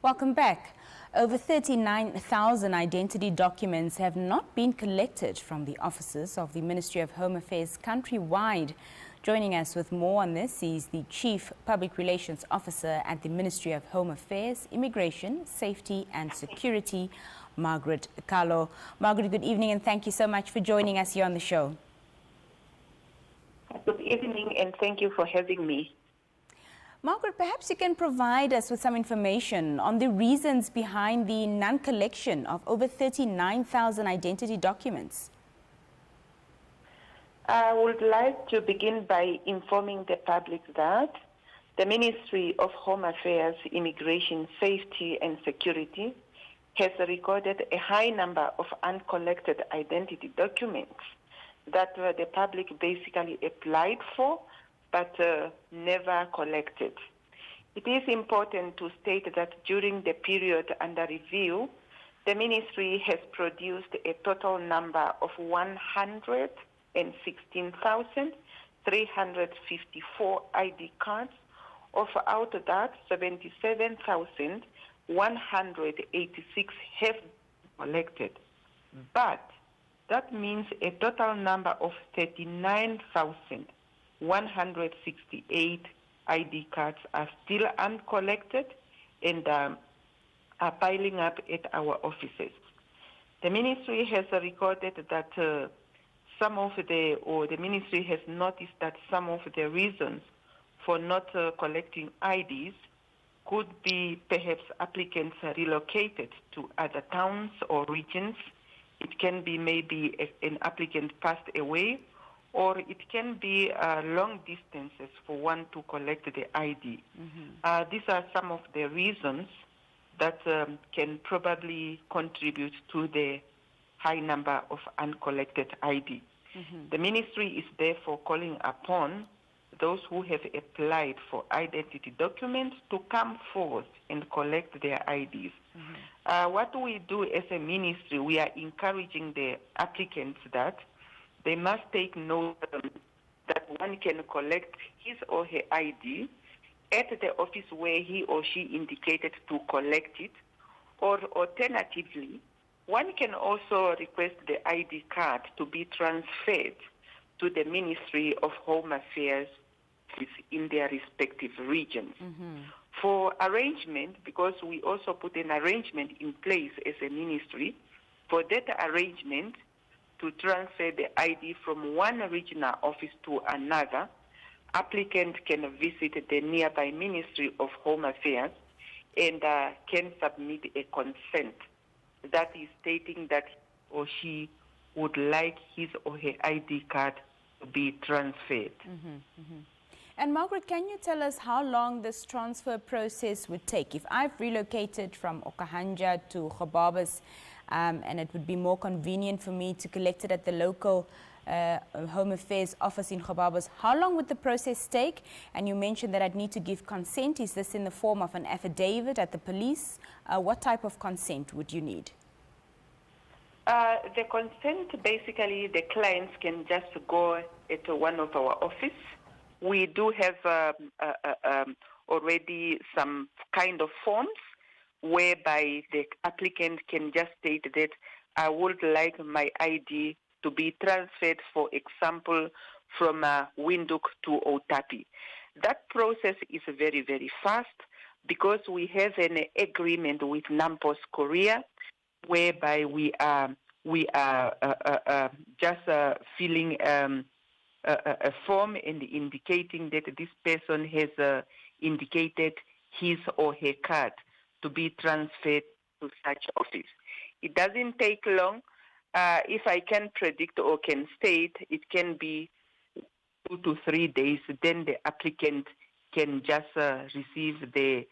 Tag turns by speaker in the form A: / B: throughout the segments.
A: Welcome back. Over 39,000 identity documents have not been collected from the offices of the Ministry of Home Affairs countrywide. Joining us with more on this is the Chief Public Relations Officer at the Ministry of Home Affairs, Immigration, Safety and Security, Margaret Kalo. Margaret, good evening and thank you so much for joining us here on the show.
B: Good evening and thank you for having me.
A: Margaret, perhaps you can provide us with some information on the reasons behind the non-collection of over 39,000 identity documents.
B: I would like to begin by informing the public that the Ministry of Home Affairs, Immigration, Safety and Security has recorded a high number of uncollected identity documents that the public basically applied for but never collected. It is important to state that during the period under review, the Ministry has produced a total number of 116,354 ID cards, of out that 77,186 have been collected. But that means a total number of 39,168 ID cards are still uncollected and are piling up at our offices. The Ministry has recorded that the Ministry has noticed that some of the reasons for not collecting IDs could be perhaps applicants relocated to other towns or regions. It can be maybe an applicant passed away, or it can be long distances for one to collect the ID. These are some of the reasons that can probably contribute to the high number of uncollected ID. The Ministry is therefore calling upon those who have applied for identity documents to come forward and collect their IDs. What we do as a ministry, we are encouraging the applicants that they must take note that one can collect his or her ID at the office where he or she indicated to collect it, or alternatively, one can also request the ID card to be transferred to the Ministry of Home Affairs in their respective regions. For arrangement, because we also put an arrangement in place as a ministry, for that arrangement to transfer the ID from one regional office to another, applicant can visit the nearby Ministry of Home Affairs and can submit a consent that is stating that he or she would like his or her ID card to be transferred.
A: And Margaret, can you tell us how long this transfer process would take? If I've relocated from Okahanja to Gobabis, and it would be more convenient for me to collect it at the local Home Affairs office in Gobabis, how long would the process take? And you mentioned that I'd need to give consent. Is this in the form of an affidavit at the police? What type of consent would you need?
B: The consent, basically, the clients can just go at one of our offices. We do have already some kind of forms whereby the applicant can just state that I would like my ID to be transferred, for example, from Windhoek to Otapi. That process is very, very fast because we have an agreement with Nampos Korea whereby we are just filling a form and indicating that this person has indicated his or her card to be transferred to such office. It doesn't take long. If I can predict or can state, it can be 2 to 3 days. Then the applicant can just receive the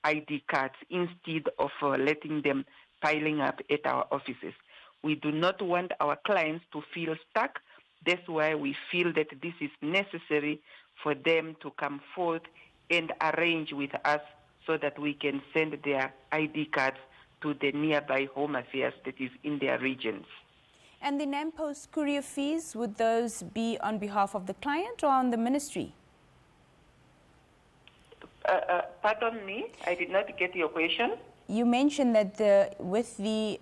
B: ID cards instead of letting them piling up at our offices. We do not want our clients to feel stuck. That's why we feel that this is necessary for them to come forth and arrange with us so that we can send their ID cards to the nearby Home Affairs that is in their regions.
A: And the Nampos courier fees, would those be on behalf of the client or on the ministry?
B: Pardon me, I did not get your question.
A: you mentioned that with the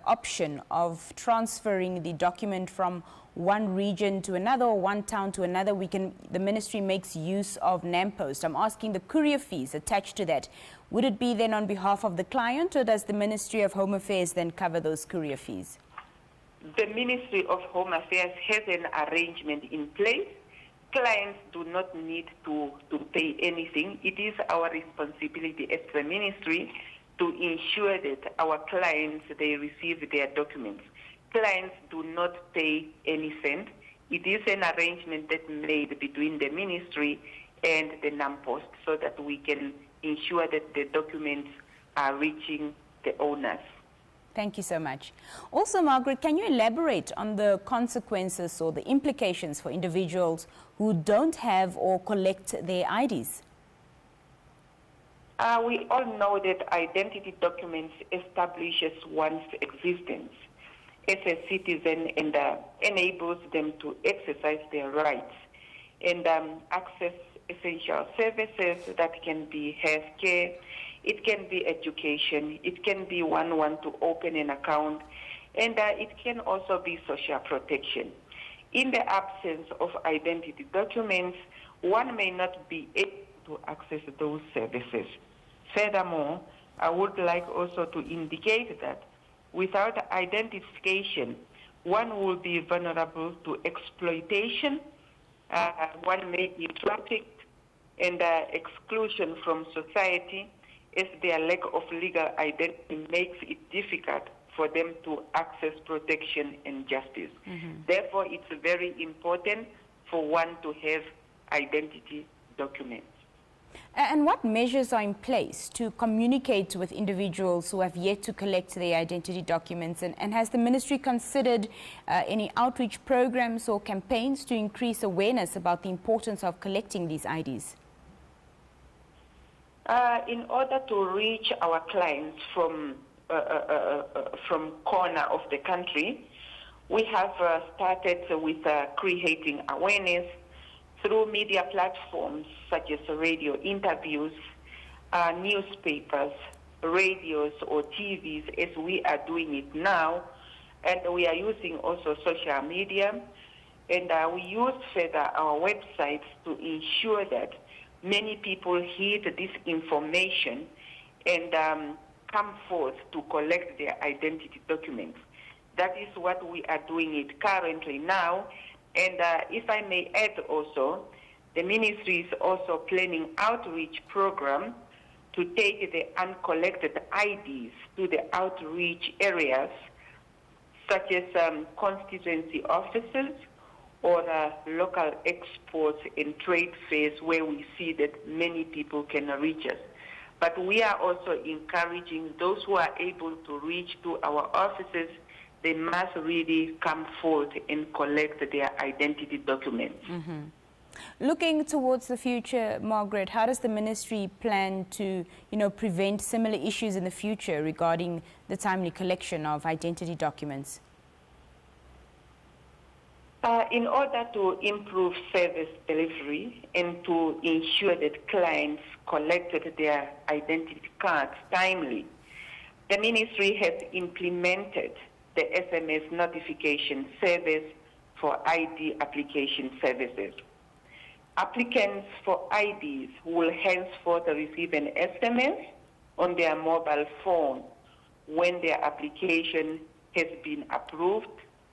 A: option of transferring the document from one region to another or one town to another, the ministry makes use of NAMPost. I'm asking the courier fees attached to that. Would it be then on behalf of the client, or does the Ministry of Home Affairs then cover those courier fees?
B: The Ministry of Home Affairs has an arrangement in place. Clients do not need to pay anything. It is our responsibility as the ministry to ensure that our clients, they receive their documents. Clients do not pay any cent. It is an arrangement that's made between the ministry and the NAMPost so that we can ensure that the documents are reaching the owners.
A: Thank you so much. Also, Margaret, can you elaborate on the consequences or the implications for individuals who don't have or collect their IDs?
B: We all know that identity documents establishes one's existence as a citizen and enables them to exercise their rights and access essential services that can be healthcare, it can be education, it can be one to open an account, and it can also be social protection. In the absence of identity documents, one may not be able to access those services. Furthermore, I would like also to indicate that without identification, one will be vulnerable to exploitation, one may be trafficked, and exclusion from society, as their lack of legal identity makes it difficult for them to access protection and justice. Therefore, it's very important for one to have identity documents.
A: And what measures are in place to communicate with individuals who have yet to collect their identity documents? And has the ministry considered any outreach programs or campaigns to increase awareness about the importance of collecting these IDs?
B: In order to reach our clients from corner of the country, we have started with creating awareness through media platforms such as radio interviews, newspapers, radios or TVs, as we are doing it now, and we are using also social media, and we use further our websites to ensure that many people hear this information and come forth to collect their identity documents. That is what we are doing it currently now. And if I may add also, the ministry is also planning outreach program to take the uncollected IDs to the outreach areas, such as constituency offices or local exports and trade fairs where we see that many people can reach us. But we are also encouraging those who are able to reach to our offices, they must really come forward and collect their identity documents.
A: Looking towards the future, Margaret, how does the ministry plan to, prevent similar issues in the future regarding the timely collection of identity documents?
B: In order to improve service delivery and to ensure that clients collected their identity cards timely, the ministry has implemented the SMS notification service for ID application services. Applicants for IDs will henceforth receive an SMS on their mobile phone when their application has been approved,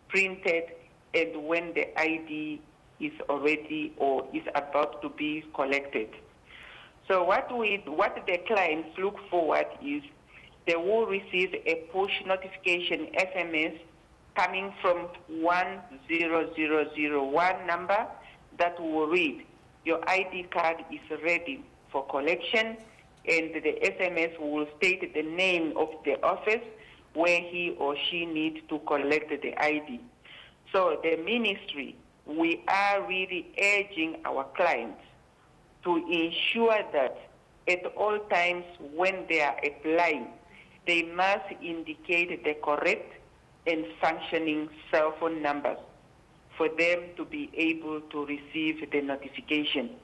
B: printed, and when the ID is already or is about to be collected. So what the clients look forward is they will receive a push notification SMS coming from 10001 number that will read, your ID card is ready for collection, and the SMS will state the name of the office where he or she needs to collect the ID. So the ministry, we are really urging our clients to ensure that at all times when they are applying, they must indicate the correct and functioning cell phone numbers for them to be able to receive the notification.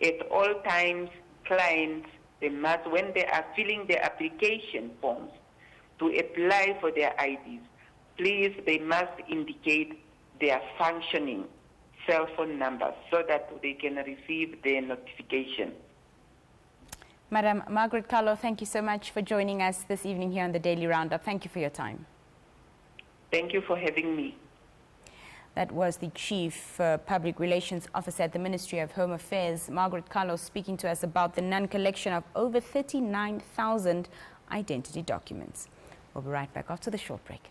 B: At all times, clients they must, when they are filling their application forms to apply for their IDs, please, they must indicate their functioning cell phone numbers so that they can receive their notification.
A: Madam Margaret Carlo, thank you so much for joining us this evening here on the Daily Roundup. Thank you for your time.
B: Thank you for having me.
A: That was the Chief Public Relations Officer at the Ministry of Home Affairs, Margaret Carlo, speaking to us about the non-collection of over 39,000 identity documents. We'll be right back after the short break.